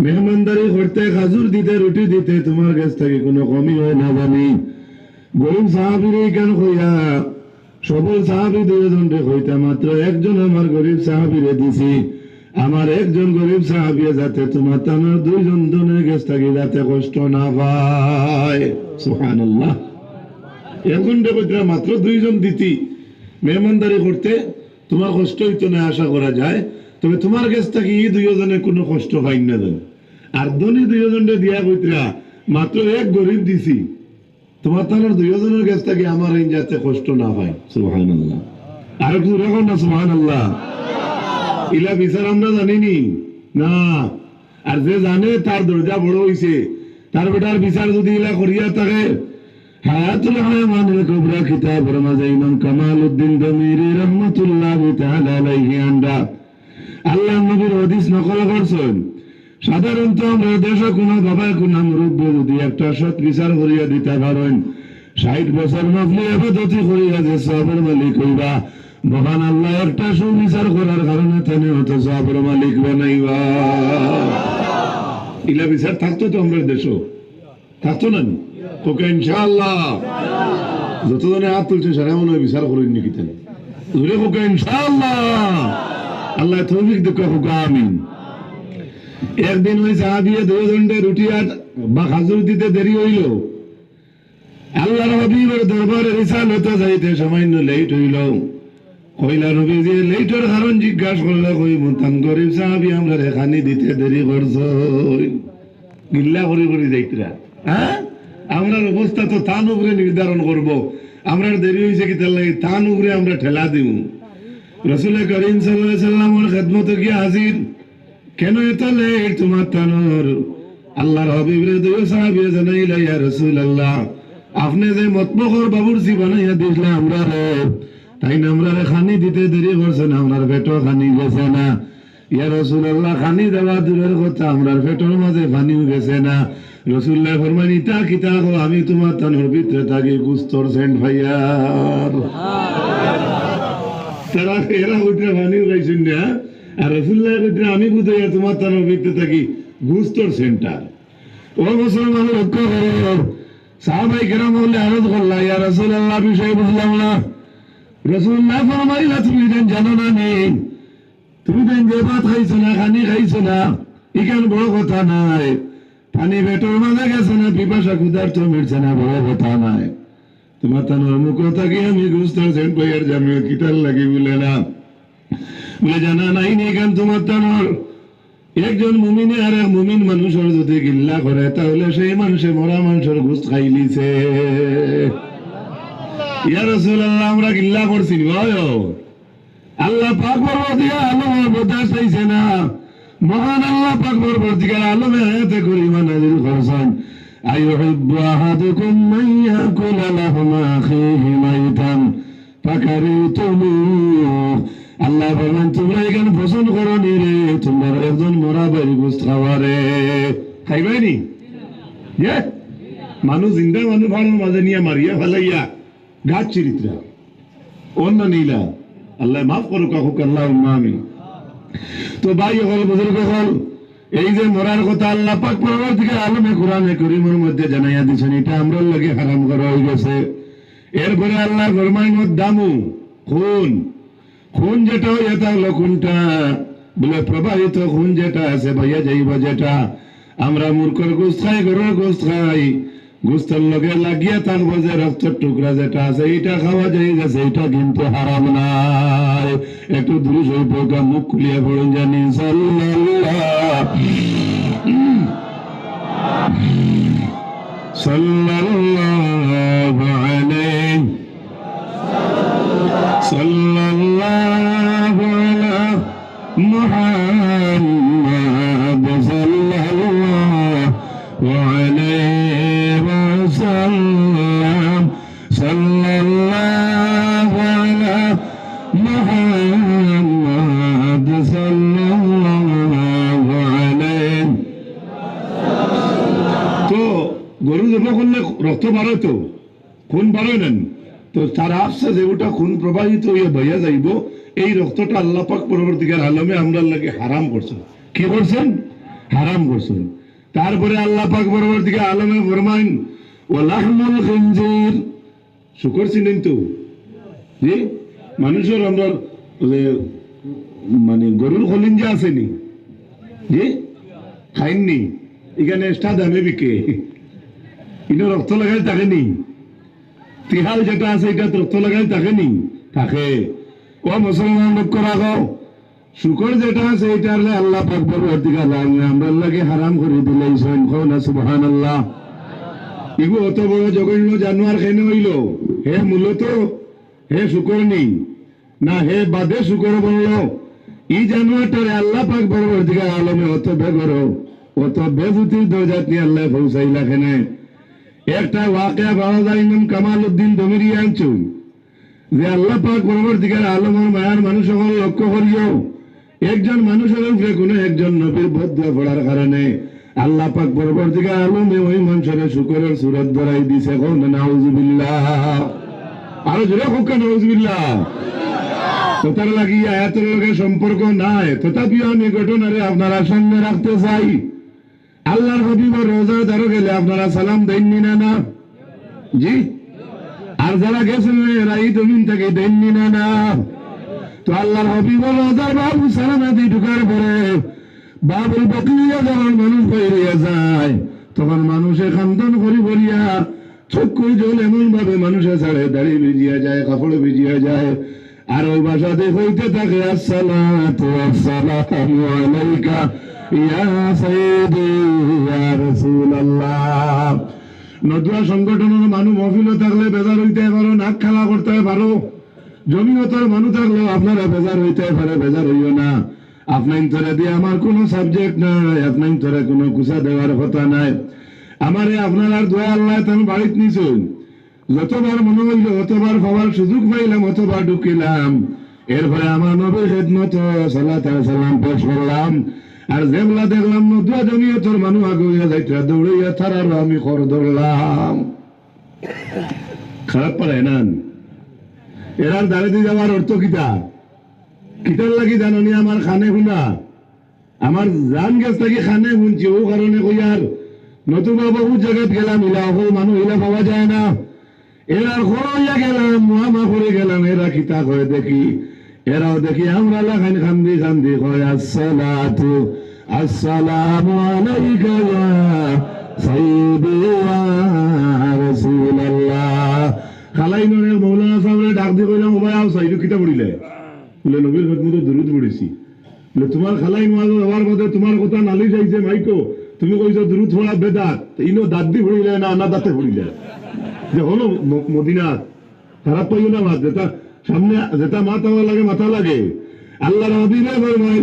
মেহমানদারি করতে, খাজুর দিতে, রুটি দিতে তোমার কাছ থেকে কোনো কমই হয় না জানি। গরিব সাহাবীরে কেন কইয়া সবল সাহাবী দুইজন রে কইতা, মাত্র একজন আমার গরিব সাহাবীরে দিছি। আমার একজন গরিব সাহাবী যাতে তোমার তানোর দুইজন জনের কাছ থেকে যাতে কষ্ট না পায়। সুবহানাল্লাহ। এখন দেখো মাত্র দুইজন দিতি, মেহমানদারি করতে তোমার কষ্ট হইতো না আশা করা যায়, তবে তোমার কাছ থেকে এই দুইজনে কোনো কষ্ট পাই না দেন। আর ধনী দুইজনটা দিয়া কইতরা মাত্র এক গরিব দিছি, তোমার তানোর দুইজনের কাছ থেকে আমার এই যাতে কষ্ট না পায়। সুবহানাল্লাহ। আর কিছু রাখুন না সুবহানাল্লাহ। ইলা বিচার আমরা জানিনি না, আর যে জানে তার দরজা বড় হইছে, তার বেটার বিচার যদি ইলা করিয়া থাকে। হায়াতুল হায়ামানুল কুবরা কিতাবের মাঝে ইমাম কামালউদ্দিন দমিরি রাহমাতুল্লাহি তাআলা আলাইহি আনরা আল্লাহ নবীর হাদিস নকল করছেন। সাধারণত আমরা দেশে কোনো বাবা কোনো মুরব্বী যদি একটা সৎ বিচার করিয়া দিতে পারেন, 60 বছর নফলি ইবাদতি করিয়া যে সওয়াবের মালিক হইবা, মহান আল্লাহ একটা সুবিচার করার কারণে তেনে হতো সওয়াবের মালিক বানাইবা। ইলা বিচার থাকতো তো আমরা দেশে, থাকতো না তোকে ইনশাআল্লাহ। যতজনে হাত তুলছে সারা মনে হয় বিচার করেন নাকি তেনে ধরে হোক ইনশাআল্লাহ। আল্লাহ তৌফিক দেখো হোক আমিন। একদিন ওই সাহাবী দুইজনে রুটি আর বা খাজুর দিতে দেরি হইল। আল্লাহর হাবিবের দরবারে রিসালাত যাইতে সামান্য লেট হইল। কইলা নবীজি লেটের কারণ জিজ্ঞাসা করলে কই মতান গরিব সাহাবী আমরা এখানে দিতে দেরি করছো, গিল্লা করি করি যাইতরা। হ্যাঁ, আমরার অবস্থা তো তান উপরে নির্ধারণ করব, আমরার দেরি হয়েছে কি তার লাগে তান উপরে আমরা ঠেলা দিব। রাসূল করিম সাল্লাল্লাহু আলাইহি সাল্লামের খেদমতে গিয়ে হাজির, কেন এত লেট তোমার তানোর? আল্লাহর হাবিবের দুই সাহাবী জানাইলা, ইয়া রাসূলুল্লাহ আপনি যে মতবখর বাবুরচি বানাইয়া দিলে আমরা রে, তাই না আমরা খানি দিতে দেরি করছে না, আমরার পেটও খানি গেছে না। ইয়া রাসূলুল্লাহ খানি দেওয়া দূরের কথা, আমরার পেটের মাঝে পানিও গেছে না। রাসূলুল্লাহ ফরমান ইতা কিতা গো, আমি তোমার তানোর ভিতরে থাকি গুস্তর সেন্ট ভাইয়ার। তারা এরা উঠে পানিও গাইছেন না, আর রাসূলুল্লাহ কইতে আমি বুঝাইয়া তোমার তানোর ভিতরে থাকি গুস্তর সেন্টার। ও মুসলমান লক্ষ্য করো, সাহাবায়ে কেরাম বলে আরজ করলা, ইয়া রাসূলুল্লাহ বিষয় বুঝলাম না। রাসূলুল্লাহ ফরমাইলা তুমি জানো না নি, তুমি যে ভাত খাইছো না, খানি খাইছো না, এখানে বড় কথা নাই। পানি পেটের মাঝে গেছে না, পিপাসা ক্ষুধার্ত মিটছে না, বড় কথা নাই। তোমার তানোর মুখ থাকি আমি গুস্তর সেন্ট ভাইয়ার জামিও কিতার লাগি বলে না, বলে জানা নাই নি কেন তোমার তানোর একজন মুমিনে আর এক মুমিন মানুষের যদি গিল্লা করে তাহলে সেই মানুষে মরা মানুষের গোশত খাই লিছে। ইয়া রাসূলুল্লাহ আমরা গিল্লা করছি ভাই, আল্লাহ পাক পরবর্তীকার আলমের বদাস পাইছে না, মহান আল্লাহ পাক পরবর্তীকার আলমে আয়াতে করিমা নাযিল করছেন, আইয়ুহিব্বু আহাদুকুম মান ইয়াকুলা লাহমা আখিহি মাইতান ফাকারিতুমুহু। আল্লাহ বলেন তোমরা এখানে পছন্দ করো নি রে, তোমার একজন মরা বাড়ি গোশত খাওয়ারে খাইবাই নি? মানুষ জিন্দা মানুষ ভাড়ার মাঝে নিয়ে মারিয়া ফেলাইয়া গাছ চরিত্রা অন্য নীলা, আল্লাহ মাফ করো কাকুক, আল্লাহ আমিন। তো ভাই হল বুজুর্গ হল, এই যে মরার কথা আল্লাহ পাক পরবর্তীকার আলমে কোরআনে করিমের মধ্যে জানাইয়া দিছেন, এটা আমরা লাগে হারাম করা হয়ে গেছে। এরপরে আল্লাহ ফরমাইন দামু খুন, খুন যেটা এটা হলো কোনটা বলে প্রবাহিত খুন যেটা আছে ভাইয়া যাইবা, যেটা আমরা মূর্খর গোশত খাই, গরুর গোশত খাই, গোশতের লগে লাগিয়া থাকবো যে রক্তের টুকরা যেটা আছে এটা খাওয়া যাই গেছে, এটা কিন্তু হারাম নাই। একটু দূরে সই পোকা মুখ খুলিয়া পড়ুন জানি সাল্লাল্লাহু আলাইহি সাল্লাল্লাহু আলা মুহাম্মাদ সাল্লাল্লাহু আলাইহি ওয়াসাল্লাম সাল্লাল্লাহু আলা মুহাম্মাদ সাল্লাল্লাহু আলাইহি। তো গরু জমা করলে রক্ত বাড়ে, তো খুন বাড়ে নেন, তো তার আফসা যে ওটা খুন প্রবাহিত হইয়া বইয়া যাইব, এই রক্তটা আল্লাহ পাক পরবর্তীকার আলমে আমরা লাগে হারাম করছেন। কি করছেন? হারাম করছেন। তারপরে আল্লাহ পাক পরবর্তীকে আলমে ফরমাইন ওয়ালাহমুল খিনজির, শুকর চিনেন তো জি, মানুষের আমরা মানে গরুর কলিঞ্জা আসেনি জি, খাইননি, এখানে এক্সট্রা দামে বিকে, ইনো রক্ত লাগাই থাকেনি, তিহাল যেটা আছে এটা রক্ত লাগাই থাকেনি, থাকে। ও মুসলমান লক্ষ্য রাখো, শুকর যেটা আছে এটা আল্লাহ পাক পরবর্তীকে আমরা আল্লাহকে হারাম করে দিলাইছেন, কও না সুবহানাল্লাহ। ইগু অত বড় জঘন্য জানোয়ার কেন হইল? হে মূলত হে শুকর নেই না, হে বাদে শুকর বলল। এই জানোয়ারটারে আল্লাহ পাক পরবর্তীকে আলমে অত বেগর অত বেজুতির দরজাত নিয়ে আল্লাহ পৌঁছাইলা কেনে। একটা ওয়াকিয়া পাওয়া যায় ইমাম কামাল উদ্দিন দমিরি আনছুন যে আল্লাহ পাক পরবর্তীকার আলমের মায়ার মানুষ সকল লক্ষ্য করিও, একজন মানুষের উপরে কোনো একজন নবীর বদয়া পড়ার কারণে আল্লাহ পাক পরবর্তীকার আলমে ওই মানুষের শুকরের সুরত ধরাই দিছে। কোন নাউজুবিল্লাহ, আরো জোরে হোক নাউজুবিল্লাহ। তার লাগিয়ে আয়াতের লগে সম্পর্ক নাই, তথাপিও আমি ঘটনারে আপনারা সামনে রাখতে চাই। আল্লাহর হাবিবের রোজার দ্বারা গেলে আপনারা সালাম দেননি না? না জি। আর যারা গেছেন এরা এই জমিন থেকে দেননি না? তো আল্লাহর হাবিবের রোজার বাবু সালাম আদি ঢুকার পরে বাবুল বকলিয়া যখন মানুষ বেরিয়ে যায়, তখন মানুষে খান্দন করি ভরিয়া চক্ষু জল এমন ভাবে মানুষের ছাড়ে দাড়ি ভিজিয়া যায়, কাপড় ভিজিয়া যায়। আর ওই ভাষাতে হইতে থাকে আসসালাতু ওয়াসসালামু আলাইকা ইয়া সাইয়্যিদি ইয়া রাসূলুল্লাহ। নতুন সংগঠনের মানুষ মহফিলে থাকলে বেজার হইতে পারো, নাক খেলা করতে পারো, জমিয়তের মানুষ থাকলেও আপনারা বেজার হইতে পারে, বেজার হইও না। আপনার ধরে দিয়ে আমার কোনো সাবজেক্ট নাই, আপনার ধরে কোনো কুসা দেওয়ার কথা নাই। আমারে আপনার দোয়া আল্লাহ আমি বাড়িতে নিছুন, যতবার মনে হইল অতবার পাওয়ার সুযোগ পাইলাম, অতবার ঢুকিলাম। এরপরে আমার নবীর খেদমত সালাত আর সালাম পেশ করলাম। আর যেগুলা দেখলাম নতুন জমিয়তের মানুষ আগুয়া যাইতে দৌড়াইয়া তার আমি খর ধরলাম। খারাপ পারে না এরার দাঁড়িয়ে যাওয়ার অর্থ কিতা? কিতার লাগি জানি আমার খানে শুনা, আমার জান গেছ থাকি খানে শুনছি, ও কারণে কইয়ার নতুবা বহু জায়গাত গেলাম, ইলা অকল মানুষ ইলা পাওয়া যায় না। এরার খরইয়া গেলাম, মহামা করে গেলাম, এরা কিতা করে দেখি, এরাও দেখি আমরা লাগাইন খান্দি খান্দি কয় আসসালাতু আসসালামু আলাইকা ইয়া সাইয়্যিদি ইয়া রাসূলুল্লাহ। খালাই নরে মৌলানা সাহেবরে ডাক দিয়ে কইলাম, ও ভাই আও সাইদু কিতা পড়িলে? বলে নবীর খেদমতে দুরূদ পড়েছি। বলে তোমার খালাই নোয়াজ হওয়ার মধ্যে তোমার কথা নালিশ আইছে মাইকো, তুমি কইছো দুরূদ পড়া বেদাত, ইনো দাঁত দি পড়িলে না আনা দাঁতে পড়িলে? যে হলো মদিনাত খারাপ পাইও না, মাত যেটা সামনে যেটা মাথা লাগে মাথা লাগে। আল্লাহর হাবিবে ফরমায়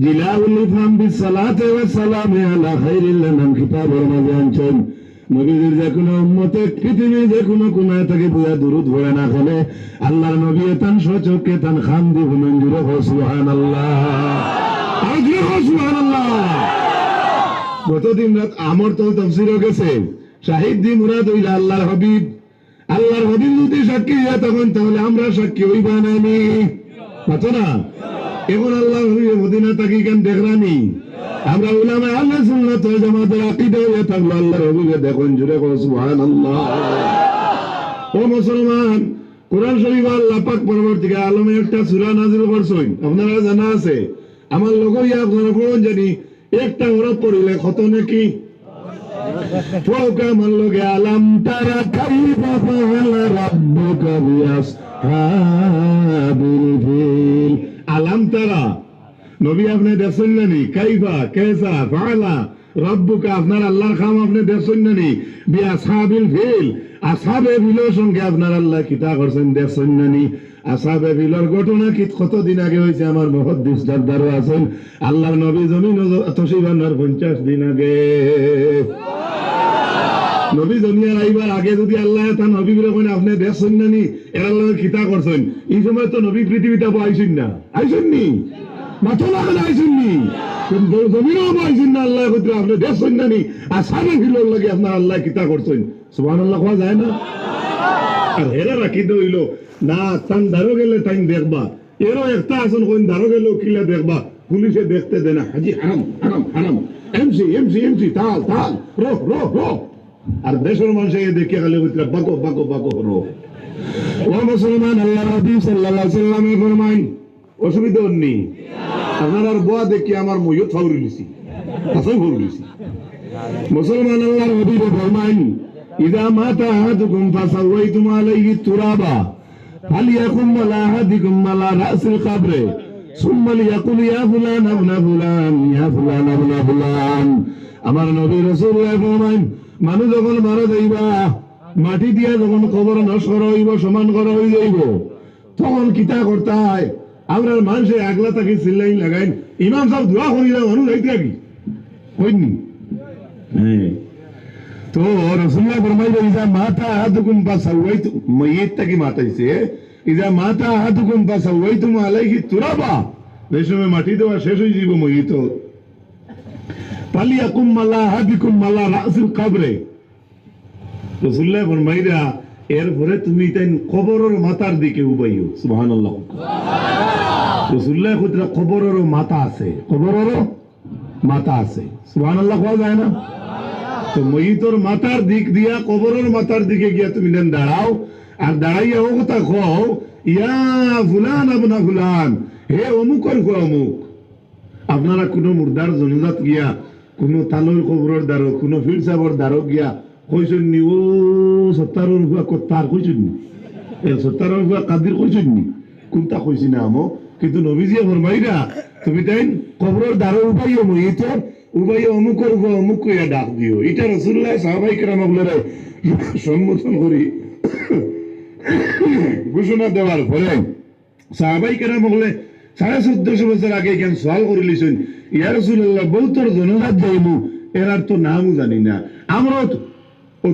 জিলাউল ইফহাম বিসসালাতি ওয়াস সালামি আলা খাইরিল আনাম, কিতাবের মাঝে আনছেন নবীদের যে কোনো উম্মতে পৃথিবীর যে কোনো কোনায় থেকে বুয়া দুরূদ পড়ে না খেলে আল্লাহর নবী তান সচক্ষে তান খান দিব মঞ্জুর হো সুবহানাল্লাহ, আজকে হো সুবহানাল্লাহ। গতদিন রাত আমর তো তাফসীরও গেছে, শাহিদ দি মুরাদ হইলা আল্লাহর হাবিব। আল্লাহর হাবিব যদি সাক্ষী হয় তখন তাহলে আমরা সাক্ষী হইবা না নি? কত না? এখন আল্লাহর হাবিব মদিনা তাকি কেন দেখরানি? আমরা উলামা আহলে সুন্নাত ওয়াল জামাতের আকীদা হয়ে থাকলো আল্লাহর হাবিবে দেখুন, জুড়ে কো সুবহানাল্লাহ। ও মুসলমান, কোরআন শরীফ আল্লাহ পাক পরবর্তীকে আলমে একটা সূরা নাযিল করছেন, আপনারা জানা আছে। আমার লোকই আপনারা পড়ুন, জানি একটা হরফ পড়িলে কত নাকি আমার লোকে আলাম তারা কাইফা ফাআলা রাব্বুকা বিআসহাবিল ফিল। আলাম তারা নবী আপনি দেখছেন নানি? কাইফা কেসা ফাআলা রাব্বুকা আপনার আল্লাহর কাম আপনি দেখছেন নানি? বিআসহাবিল ফিল, আসহাবে ফিলের সঙ্গে আপনার আল্লাহ কিতা করছেন দেখছেন নানি? আসহাবে ফিলের ঘটনা কি কতদিন আগে হয়েছে? আমার মুহাদ্দিস দারদারও আছেন, আল্লাহর নবী জমিন তশরিফ আনার 50 দিন আগে। নবী দুনিয়ার আইবার আগে যদি আল্লাহ তা নবী বলে কইন আপনি দেখছেন নানি এরা লগে কিতা করছেন, এই সময় তো নবী পৃথিবীতে আইছেন না, আইছেন নি? মাথা লাগালে আইছেন নি? কিন্তু জমিনও আইছেন না, আল্লাহ কইতে আপনি দেখছেন নানি আসহাবে ফিলের লাগে আপনার আল্লাহ কিতা করছেন। সুবহানাল্লাহ কোয়া যায় না? আর এরা রাখি দইল না তান দারো গেলে তাই দেখবা, এরও একটা আসন কইন দারো গেলেও কিলা দেখবা, পুলিশে দেখতে দেয় না, হাজি হারাম হারাম হারাম। এমসি এমসি এমসি তাল তাল রো রো রো আর দেশের মানুষ দেখে গেলে বাকো বাকো বাকো রো ও মুসলমান আল্লাহ নবী সাল্লাল্লাহু আলাইহি সাল্লামে ফরমায় অসুবিধা নেই আপনার আর বুয়া দেখি আমার মইও থাউরি লিছি আসল ভুল লিছি মুসলমান আল্লাহ নবী ফরমায় ইদা মাতা আহাদুকুম ফাসাওয়াইতুম আলাইহি তুরাবা ফালিয়াকুম আলা আহাদিকুম আলা রাসিল কবরে সুম্মা লিয়াকুল ইয়া ফুলান ইবনা ফুলান ইয়া ফুলান ইবনা ফুলান আমার নবী রাসূলুল্লাহ ফরমায় মানুষ যখন মারা যাইবা মাটি দিয়া যখন কবর নষ্ট হইব সমান করা হয়ে যাইব তখন কিতা করতে হয় আমরা মানুষের আগলা তাকে চিল্লাই লাগাই ইমাম সাহেব দোয়া করিলা মানুষ যাইতে কি হইনি তো রাসূলুল্লাহ ফরমাইলো ইজা মাতা আহাদুকুম ফাসাওয়াইতু মাইয়িত কি মাতা হইছে ইজা মাতা আহাদুকুম ফাসাওয়াইতুম আলাইহি তুরাবা এই সময় মাটি দেওয়া শেষ হয়ে যাইব মাইয়িত ফালিয়াকুম আলা আহাদিকুম আলা রাসিল কবরে রাসূলুল্লাহ ফরমাইরা এরপরে তুমি তাই কবরের মাথার দিকে উবাইও সুবহানাল্লাহ রাসূলুল্লাহ কইরা কবরের মাথা আছে কবরের মাথা আছে সুবহানাল্লাহ কোয়া যায় না তো মইতর মাথার দিক দিয়া কবরের মাথার দিকে গিয়া তুমি দেন দাঁড়াও আর দাঁড়াইয়া ও কথা কও ইয়া ফুলান ইবনা ফুলান হে অমুকর গো অমুক আপনারা কোন মুর্দার জনজাত গিয়া কোন তালর কবরের দ্বারো কোন ফির সাহেবের দ্বারো গিয়া কইছেন নি ও সত্তারর হুয়া কত্তার কইছেন নি এ সত্তারর হুয়া কাদির কইছেন নি কোনটা কইছি না আমো কিন্তু নবীজি ফরমাইরা তুমি তাই কবরের দ্বারো উপাইও মইতর উবাই অমুকর গো অমুক কইয়া ডাক দিও এটা রাসূলুল্লাহ সাহাবায়ে কেরামগুলোরে সম্বোধন করি ঘোষণা দেওয়ার পরে সাহাবায়ে কেরামগুলো 1450 বছর আগে কেন সওয়াল করে লিছেন ইয়া রাসূলুল্লাহ বহুতর জনজাত যাইমু এরার তো নামও জানি না আমরা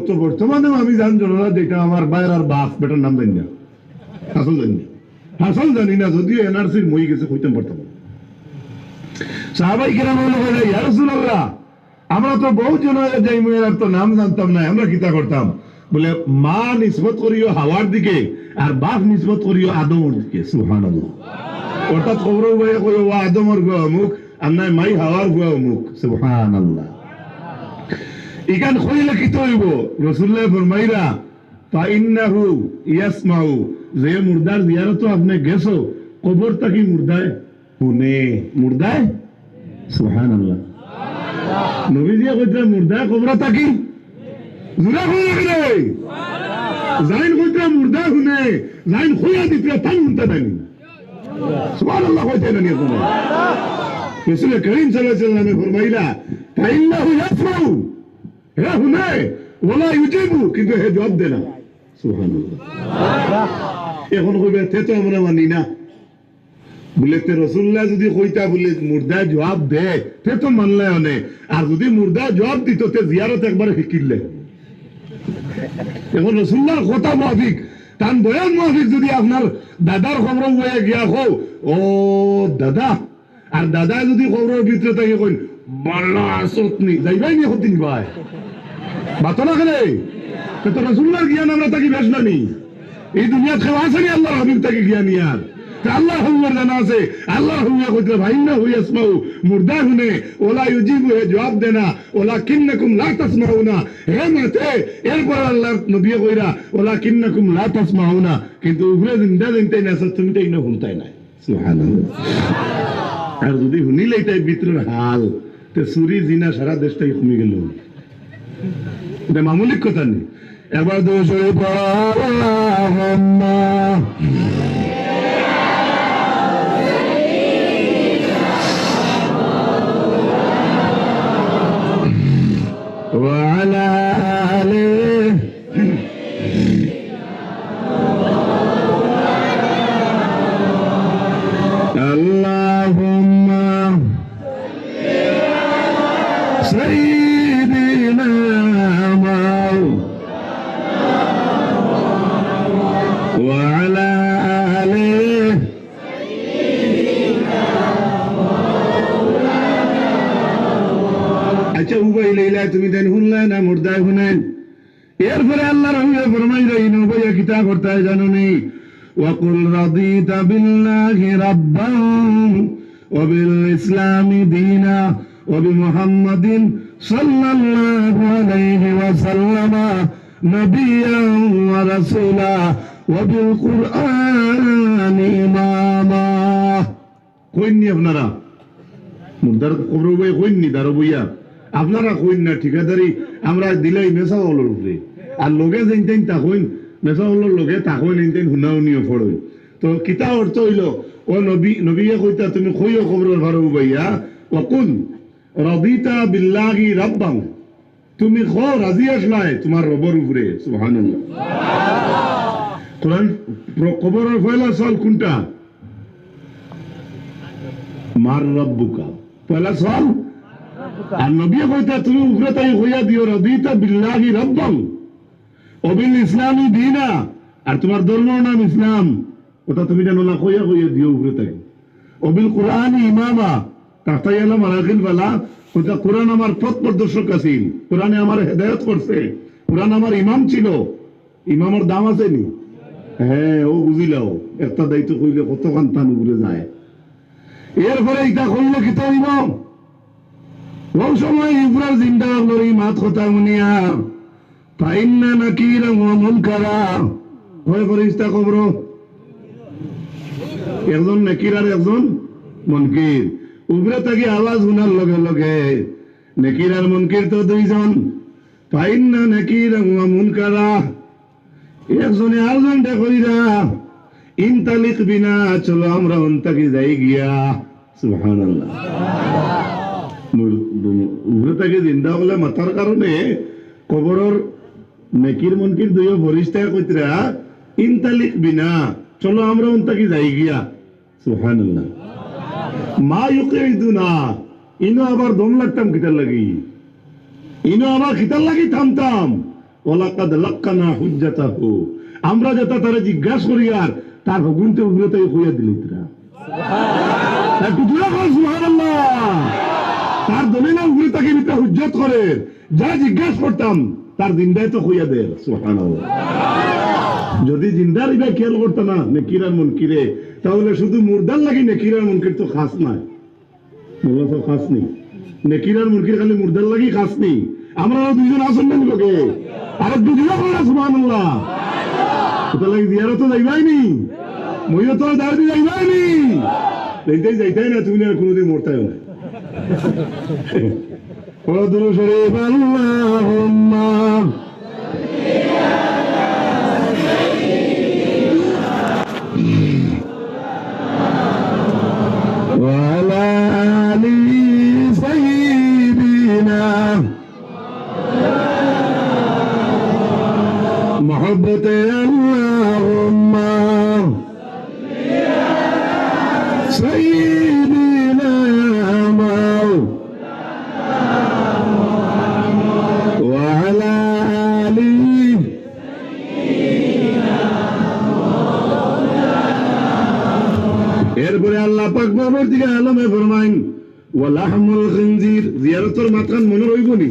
তো বর্তমানে আমি জান জনজাত এটা আমার বাইর আর বাপ বেটার নাম জানি না আসল জানি না যদিও এনআরসির মই গেছে কইতে পারতাম সাহাবায়ে কেরাম বলে ইয়া রাসূলুল্লাহ আমরা তো বহু জনজাত যাইমু এরার তো নাম জানতাম না আমরা কিতা করতাম বলে মা নিসবত করিও হাওয়ার দিকে আর বাপ নিসবত করিও আদমের দিকে সুবহানাল্লাহ অর্থাৎ খবর হয়ে কই ও আদমের গো অমুক আর নাই মাই হাওয়ার গো অমুক সুবহানাল্লাহ ইকান কইলে কি হইব রাসূলুল্লাহ ফরমাইরা ফাইন্নাহু ইয়াসমাউ যে মুর্দার জিয়ারত আপনি গেছো কবর তাকি মুর্দায় শুনে মুর্দায় সুবহানাল্লাহ নবীজি কইতে মুর্দায় কবর তাকি জুরা হয়ে গেলে জাইন কইতে মুর্দায় শুনে জাইন খোয়া দিতে তাই শুনতে দেয়নি সুবহানাল্লাহ কইতে না নিয়ে শুনে রাসূল করিম সাল্লাল্লাহু আলাইহি ওয়াসাল্লাম ফরমাইলা ফাইন্নাহু ইয়াসমাউ হে শুনে ওলা ইউজিবু কিন্তু হে জবাব দে না সুবহানাল্লাহ এখন কইবে তে তো আমরা মানি না বলে তে রাসূলুল্লাহ যদি কইতা বলে মুর্দা জবাব দে তে তো মানলে না আর যদি মুর্দা জবাব দিত তে জিয়ারত একবার শিখিলে এখন রাসূলুল্লাহর কথা মুআফিক তান বয়ান মুআফিক যদি আপনার দাদার খবর হয়ে গিয়া হও ও দাদা আর দাদা যদি খবরের ভিতরে থাকে কই বল্লা আসতনি যাইবাই নি হতিন ভাই বাতনা গেলে তো রাসূলুল্লাহর জ্ঞান আমরা তাকে বেশ নানি এই দুনিয়া খেলা আছে নি আল্লাহর হাবিব তাকে জ্ঞান ইয়ার আল্লাহ হুয়ার জানা আছে আল্লাহ হুয়া কইতে ভাইনা হুয়া ইসমাউ মুর্দা হুনে ওলা ইউজিবু হে জবাব দেনা ওলা কিন্নাকুম লা তাসমাউনা হে মাতে এরপর আল্লাহ নবী কইরা ওলা কিন্নাকুম লা তাসমাউনা কিন্তু উপরে জিন্দা জিনতে না তুমি তাই না শুনতাই না সুবহানাল্লাহ আর যদি শুনিলেই তাই ভিতরের হাল তে চুরি জিনা সারা দেশটাই কমে গেল এটা মামুলি কথা নেই এবার দোষরে وعلى آله اللهم سيدنا وعلى آله আচ্ছা উবাই লাইলা তুমি দেন শুনলে না মুর্দায় শুনেন এরপরে আল্লাহ রহমে ফরমাইলো ইন উবাইয়া কিতা করতে হয় জানুনি ওয়াকুল রাদিতা বিল্লাহি রাব্বান ওয়া বিল ইসলামি দীনা ওয়া বিমুহাম্মাদিন সাল্লাল্লাহু আলাইহি ওয়াসাল্লাম নাবিয়্যান ওয়া রাসূলা ওয়া বিল কুরআনি ইমামা। কইনি আপনারা মুর্দার কবর বই কইনি দারো বইয়া আপনারা কইন না ঠিকাদারি আমরা দিলাই মেসা হলোর উপরে আর লগে যেন তা কইন মেসা হলোর লগে তা কইন ইনতেন হুনাউনিও ফড়ই তো কিতা অর্থ হইল ও নবিয়ে কইতা তুমি কইও কবরের ঘরে বইয়া ওয়াকুল রাদিতা বিল্লাহি রাব্বান তুমি খ রাজি আসলাই তোমার রবের উপরে সুবহানাল্লাহ। কোরআন কবরের পয়লা সওয়াল কোনটা? মার রব্বুকা, পয়লা সওয়াল। আর নবী কইতা তুমি উপরে তাই হইয়া দিও রাদিতা বিল্লাহি রাব্বান ওয়া বিল ইসলামি দীনা, আর তোমার ধর্মের নাম ইসলাম, ওটা তুমি জানো না কইয়া কইয়া দিও উপরে তাই। ওয়া বিল কুরআনি ইমামা, তাহতাই আলা মারাকিল বালা, ওটা কোরআন আমার পথ প্রদর্শক আছিল, কোরআনে আমার হেদায়েত করছে, কোরআন আমার ইমাম ছিল। ইমামের দাম আছে নি? হ্যাঁ, ও বুঝিলাও একটা দায়িত্ব কইলে কত কান্তান উপরে যায়। এরপরে এটা কইলো কি তো ইমাম ওই সময় ইব্রাহিম জিন্দা লরি মাত কথা মুনিয়া ফাইন্না নাকিরা ওয়া মুনকারা হয় ফেরেশতা কবর একজন নাকির আর একজন মুনকির উপরে থেকে আওয়াজ শোনার লগে লগে নাকির আর মুনকির তো দুইজন। ফাইন্না নাকিরা ওয়া মুনকারা একজনে আরেকজনটা কইরা ইনতালিক বিনা, চলো আমরা অন্তাকে যাই গিয়া। সুবহানাল্লাহ। উপরে থেকে জিন্দা হলে মাথার কারণে কবরের নেকির মনকির দুই ফেরেশতা কইতরা ইনতালিক বিনা, চলো আমরা অন্তাকে যাই গিয়া। সুবহানাল্লাহ। মা ইউকিদুনা, ইনো আবার দম লাগতাম কিতার লাগি, ইনো আবার কিতার লাগি থামতাম। ওয়ালাকাদ লাক্কানা হুজ্জাতাহু, আমরা যেটা তারা জিজ্ঞাসা করি আর তার হুকুমতে উপরে থেকে কইয়া দিল তারা। সুবহানাল্লাহ। তার দলিল উপরে তাকে নিতে হুজ্জত করে যা জিজ্ঞাসা করতাম তার জিন্দায় তো কইয়া দেয়। সুবহানাল্লাহ। যদি জিন্দার ইবা খেয়াল করতো না নেকিরার মুনকিরে, তাহলে শুধু মুর্দার লাগি নেকিরার মুনকির তো খাস নাই, বললো তো খাস নেই। নেকিরার মুনকির খালি মুর্দার লাগি খাস নেই। আমরা দুইজন আসন না লোকে আর দুজন করা। সুবহানাল্লাহ। ওটা লাগি জিয়ারত যাইবাই নি, মইও তো দাঁড়ি যাইবাই নি, যাইতাই না তুমি কোনোদিন মরতাই না। ওয়াদুরু শরীফ আল্লাহুম্মা ওয়া আলা আলি সাইয়্যিদিনা মুহাব্বতে আল্লাহুম্মা সাইয়্যিদিনা ওয়া আলা আলি। এরপরে আল্লাহ পাক বাবার দিকে আলমে ফরমাইন ওয়া লাহমুল খিনজির, জিয়ারতের মাত্রান মনে রইব নি,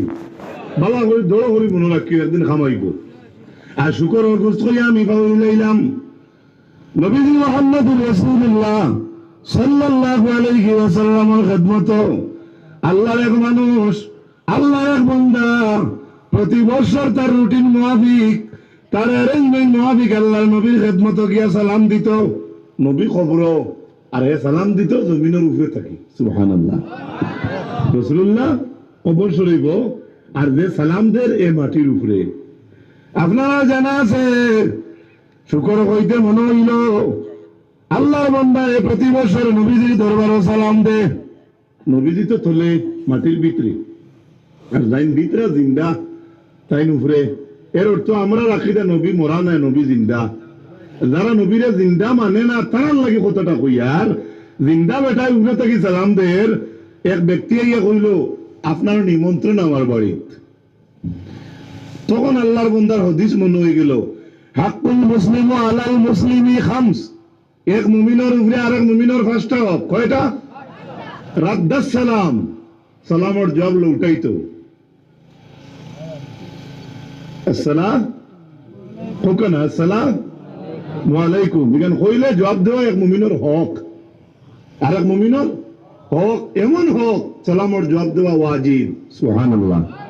বাবা করে দৌড় করি মনে রাখি, একদিন খামাইব। আর শুকর গোস্ত করি আমি পাইলাম নবীজি মুহাম্মদুর রাসূলুল্লাহ সাল্লাল্লাহু আলাইহি ওয়াসাল্লামের খিদমত। আল্লাহর এক মানুষ, আল্লাহর এক বান্দা প্রতি বছর তার রুটিন মুআফিক, তার অ্যারেঞ্জমেন্ট মুআফিক আল্লাহর নবীর খিদমত গিয়া সালাম দিত। নবী খবর আর হে সালাম দিত জমিনের উপরে থাকি। সুবহানাল্লাহ। রাসূলুল্লাহ কবর শরীফ আর যে সালাম দের এ মাটির উপরে। আপনারা জানা আছে শুকর কইতে মনে হইল আল্লাহর বান্দা প্রতি বছর নবীজির দরবারে সালাম দে। নবীজি তো তোলে মাটির ভিতরে আর যাইন ভিতরে জিন্দা তাইন উপরে। এর অর্থ আমরা রাখি দে নবী মরা নাই, নবী জিন্দা। যারা নবীরে জিন্দা মানে না তার লাগে কতটা কইয়ার জিন্দা বেটায় উপরে থাকি সালাম দের। এক ব্যক্তি ইয়া কইল আপনার নিমন্ত্রণ আমার বাড়িত। তখন আল্লাহর বান্দার হাদিস মনে হয়ে গেল হাক্কুল মুসলিমু আলাল মুসলিমি খামস, এক মুমিনের উপরে আরেক মুমিনের ফাঁসটা হক কয়টা? রাদ্দাস সালাম, সালামের জবাব লউটাইতো। আসসালাম কোন আসসালাম ওয়ালাইকুম, বিগান কইলে জবাব দেওয়া এক মুমিনের হক, আরেক মুমিনের হোক, এমন হোক সালামর জবাব দেওয়া ওয়াজিব। সুবহানাল্লাহ।